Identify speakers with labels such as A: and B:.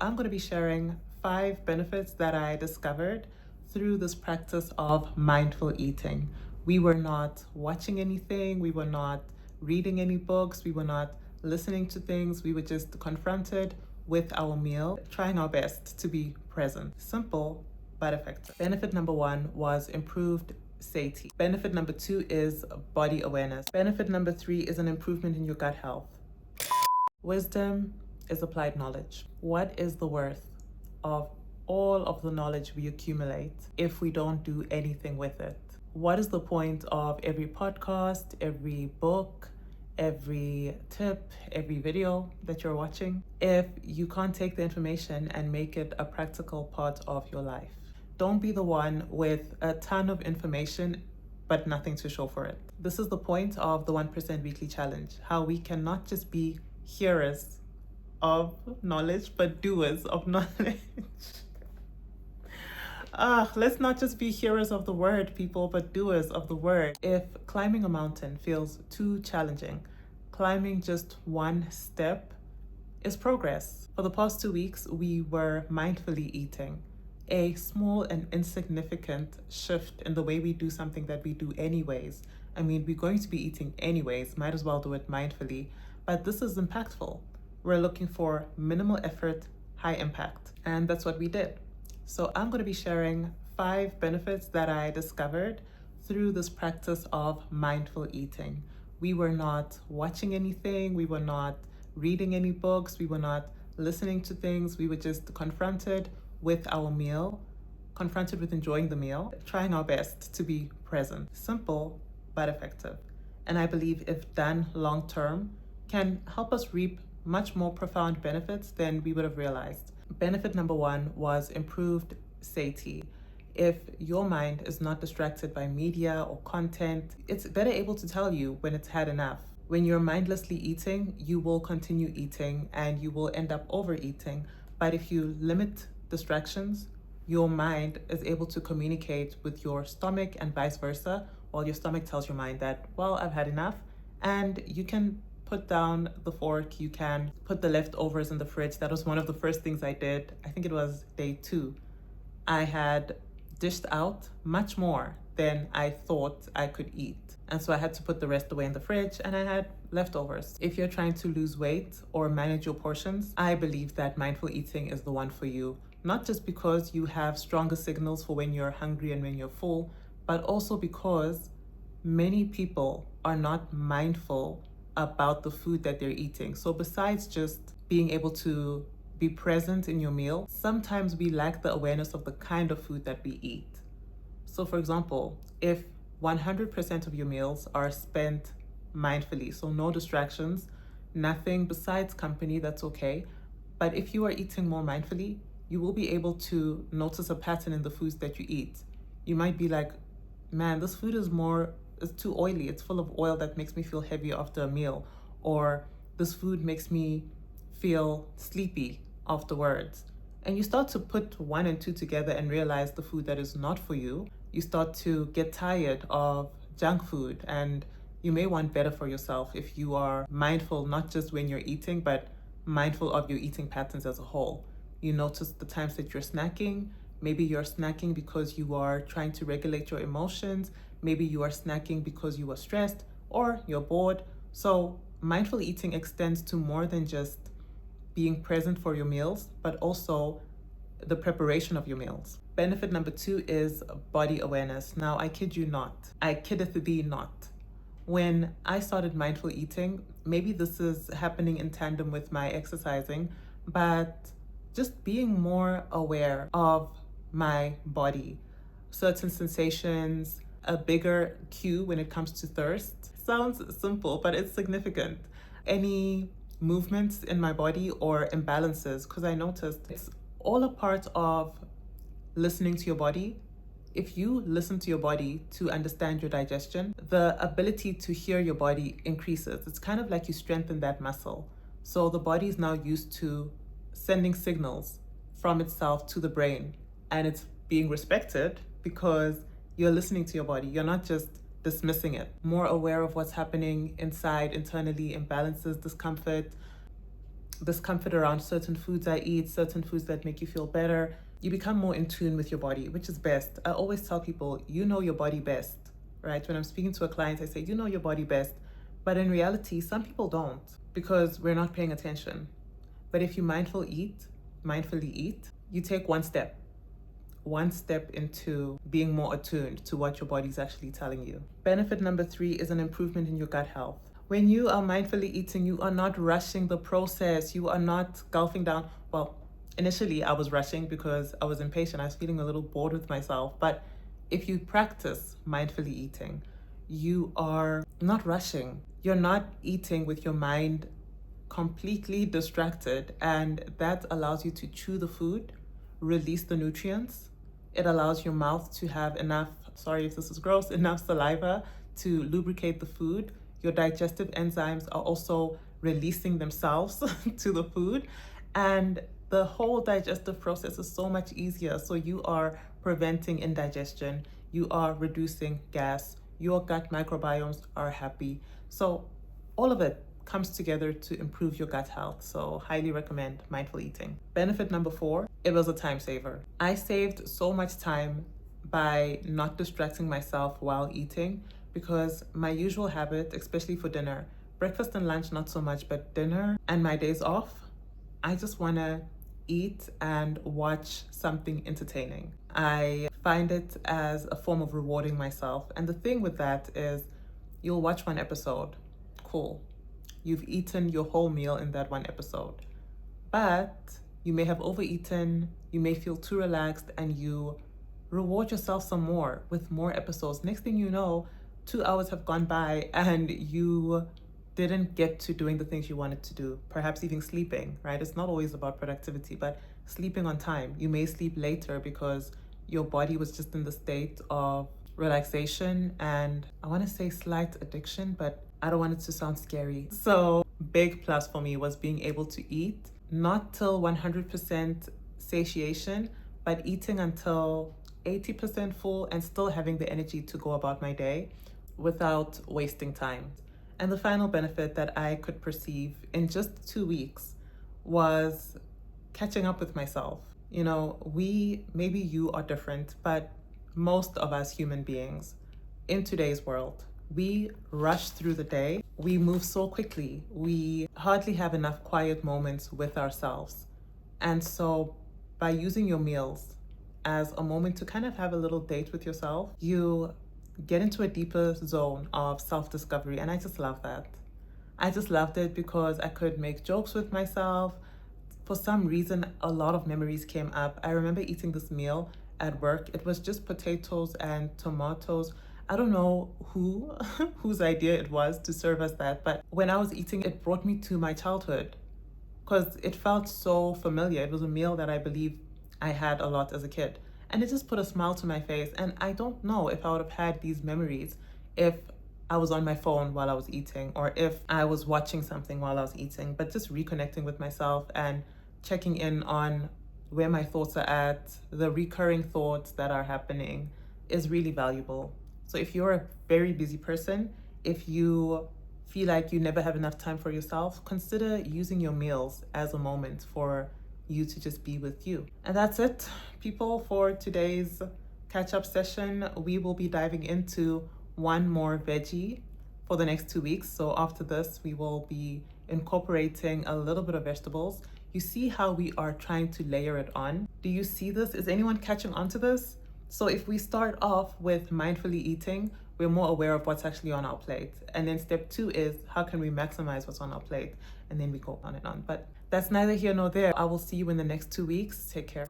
A: I'm going to be sharing 5 benefits that I discovered through this practice of mindful eating. We were not watching anything, we were not reading any books, we were not listening to things, we were just confronted with our meal, trying our best to be present. Simple but effective. Benefit number 1 was improved satiety. Benefit number 2 is body awareness. Benefit number 3 is an improvement in your gut health. Wisdom is applied knowledge. What is the worth of all of the knowledge we accumulate if we don't do anything with it? What is the point of every podcast, every book, every tip, every video that you're watching if you can't take the information and make it a practical part of your life? Don't be the one with a ton of information but nothing to show for it. This is the point of the 1% Weekly Challenge, how we can not just be hearers of knowledge, but doers of knowledge. Let's not just be hearers of the word, people, but doers of the word. If climbing a mountain feels too challenging, climbing just one step is progress. For the past 2 weeks, we were mindfully eating. A small and insignificant shift in the way we do something that we do anyways. I mean, we're going to be eating anyways, might as well do it mindfully. But this is impactful. We're looking for minimal effort, high impact. And that's what we did. So I'm going to be sharing 5 benefits that I discovered through this practice of mindful eating. We were not watching anything, we were not reading any books, we were not listening to things, we were just confronted with our meal, confronted with enjoying the meal, trying our best to be present. Simple but effective. And I believe if done long term, can help us reap much more profound benefits than we would have realized. Benefit number 1 was improved satiety. If your mind is not distracted by media or content, it's better able to tell you when it's had enough. When you're mindlessly eating, you will continue eating and you will end up overeating. But if you limit distractions, your mind is able to communicate with your stomach and vice versa, while your stomach tells your mind that, well, I've had enough, and you can put down the fork, you can put the leftovers in the fridge. That was one of the first things I did. I think it was day 2. I had dished out much more than I thought I could eat. And so I had to put the rest away in the fridge and I had leftovers. If you're trying to lose weight or manage your portions, I believe that mindful eating is the one for you. Not just because you have stronger signals for when you're hungry and when you're full, but also because many people are not mindful about the food that they're eating. So besides just being able to be present in your meal, sometimes we lack the awareness of the kind of food that we eat. So for example, if 100% of your meals are spent mindfully, so no distractions, nothing besides company, that's okay. But if you are eating more mindfully, you will be able to notice a pattern in the foods that you eat. You might be like, man, this food is too oily. It's full of oil that makes me feel heavy after a meal. Or this food makes me feel sleepy afterwards. And you start to put 1 and 2 together and realize the food that is not for you. You start to get tired of junk food and you may want better for yourself if you are mindful, not just when you're eating, but mindful of your eating patterns as a whole. You notice the times that you're snacking. Maybe you're snacking because you are trying to regulate your emotions. Maybe you are snacking because you are stressed or you're bored. So mindful eating extends to more than just being present for your meals, but also the preparation of your meals. Benefit number 2 is body awareness. Now, I kid you not. I kiddeth thee not. When I started mindful eating, maybe this is happening in tandem with my exercising, but just being more aware of my body, certain sensations, a bigger cue when it comes to thirst. Sounds simple, but it's significant. Any movements in my body or imbalances, because I noticed it's all a part of listening to your body. If you listen to your body to understand your digestion, the ability to hear your body increases. It's kind of like you strengthen that muscle. So the body is now used to sending signals from itself to the brain, and it's being respected because you're listening to your body. You're not just dismissing it. More aware of what's happening inside, internally, imbalances, discomfort. discomfort around certain foods I eat, certain foods that make you feel better. You become more in tune with your body, which is best. I always tell people, you know your body best, right? When I'm speaking to a client, I say, you know your body best. But in reality, some people don't because we're not paying attention. But if you mindfully eat, you take one step into being more attuned to what your body's actually telling you. Benefit number 3 is an improvement in your gut health. When you are mindfully eating, you are not rushing the process. You are not gulping down. Well, initially I was rushing because I was impatient. I was feeling a little bored with myself. But if you practice mindfully eating, you are not rushing. You're not eating with your mind completely distracted, and that allows you to chew the food, release the nutrients. It allows your mouth to have enough, sorry if this is gross, enough saliva to lubricate the food. Your digestive enzymes are also releasing themselves to the food, and the whole digestive process is so much easier. So you are preventing indigestion, you are reducing gas, your gut microbiomes are happy. So all of it comes together to improve your gut health. So highly recommend mindful eating. Benefit number 4, it was a time saver. I saved so much time by not distracting myself while eating, because my usual habit, especially for dinner, breakfast and lunch not so much, but dinner and my days off, I just want to eat and watch something entertaining. I find it as a form of rewarding myself. And the thing with that is you'll watch one episode, cool. You've eaten your whole meal in that one episode, but you may have overeaten, you may feel too relaxed, and you reward yourself some more with more episodes. Next thing you know, 2 hours have gone by and you didn't get to doing the things you wanted to do, perhaps even sleeping, right? It's not always about productivity, but sleeping on time. You may sleep later because your body was just in the state of relaxation and I want to say slight addiction, but I don't want it to sound scary. So big plus for me was being able to eat, not till 100% satiation, but eating until 80% full and still having the energy to go about my day without wasting time. And the final benefit that I could perceive in just 2 weeks was catching up with myself. You know, maybe you are different, but most of us human beings in today's world, we rush through the day. We move so quickly. We hardly have enough quiet moments with ourselves. And so by using your meals as a moment to kind of have a little date with yourself, you get into a deeper zone of self-discovery. And I just love that. I just loved it because I could make jokes with myself. For some reason, a lot of memories came up. I remember eating this meal at work. It was just potatoes and tomatoes. I don't know whose idea it was to serve us that, but when I was eating, it brought me to my childhood because it felt so familiar. It was a meal that I believe I had a lot as a kid. And it just put a smile to my face. And I don't know if I would have had these memories if I was on my phone while I was eating or if I was watching something while I was eating, but just reconnecting with myself and checking in on where my thoughts are at, the recurring thoughts that are happening is really valuable. So if you're a very busy person, if you feel like you never have enough time for yourself, consider using your meals as a moment for you to just be with you. And that's it, people, for today's catch-up session. We will be diving into one more veggie for the next 2 weeks. So after this, we will be incorporating a little bit of vegetables. You see how we are trying to layer it on? Do you see this? Is anyone catching on to this? So if we start off with mindfully eating, we're more aware of what's actually on our plate. And then step 2 is how can we maximize what's on our plate? And then we go on and on. But that's neither here nor there. I will see you in the next 2 weeks. Take care.